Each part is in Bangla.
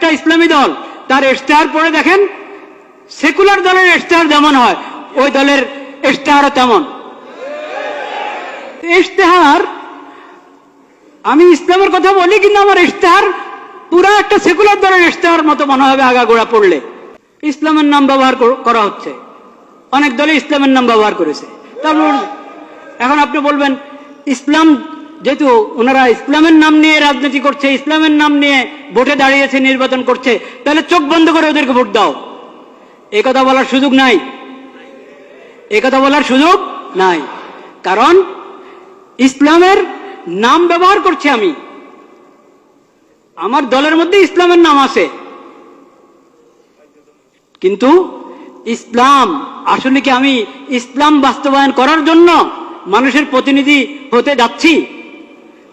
একটা ইসলামী দল তার ইশতেহার পড়ে দেখেন, সেকুলার দলের ইশতেহার যেমন হয় ওই দলের ইশতেহারও তেমন। ইশতেহার, আমি ইসলামের কথা বলি কিন্তু আমার ইশতেহার পুরা একটা সেকুলার দলের ইশতেহার মতো মনে হবে আগাগোড়া পড়লে। ইসলামের নাম ব্যবহার করা হচ্ছে, অনেক দলে ইসলামের নাম ব্যবহার করেছে। তারপর এখন আপনি বলবেন ইসলাম, যেহেতু ওনারা ইসলামের নাম নিয়ে রাজনীতি করছে, ইসলামের নাম নিয়ে ভোটে দাঁড়িয়েছে, নির্বাচন করছে, তাহলে চোখ বন্ধ করে ওদেরকে ভোট দাও। এই কথা বলার সুযোগ নাই, এই কথা বলার সুযোগ নাই। কারণ ইসলামের নাম ব্যবহার করছি আমি, আমার দলের মধ্যে ইসলামের নাম আছে, কিন্তু ইসলাম আসলে কি আমি ইসলাম বাস্তবায়ন করার জন্য মানুষের প্রতিনিধি হতে যাচ্ছি?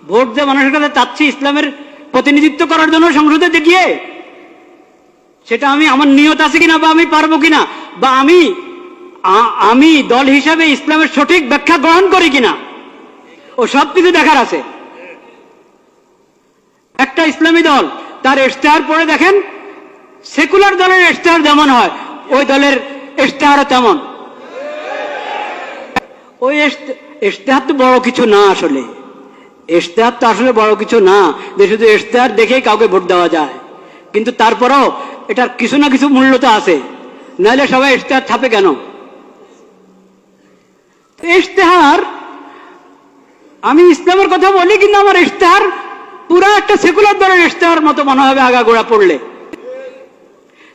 ভোট দিয়ে মানুষের কাছে চাচ্ছি ইসলামের প্রতিনিধিত্ব করার জন্য সংসদে গিয়ে, সেটা আমি আমার নিয়ত আছে কিনা, বা আমি পারবো কিনা, বা আমি দল হিসাবে ইসলামের সঠিক ব্যাখ্যা গ্রহণ করি কিনা, ও সব কিছু দেখার আছে। একটা ইসলামী দল তার ইশতেহার পড়ে দেখেন, সেকুলার দলের ইশতেহার যেমন হয় ওই দলের ইশতেহারও তেমন। ওই ইশতেহার তো বড় কিছু না, আসলে ইশতেহার তো আসলে বড় কিছু না যে শুধু ইশতেহার দেখেই কাউকে ভোট দেওয়া যায়। কিন্তু তারপরও এটার কিছু না কিছু মূল্য তো আছে, নাহলে সবাই ইশতেহার ছাপে কেন? ইশতেহার, আমি ইসলামের কথা বলি কিন্তু আমার ইশতেহার পুরা একটা সেকুলার দলের ইশতেহার মতো মনে হবে আগাগোড়া পড়লে।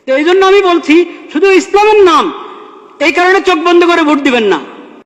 তো এই জন্য আমি বলছি শুধু ইসলামের নাম, এই কারণে চোখ বন্ধ করে ভোট দিবেন না।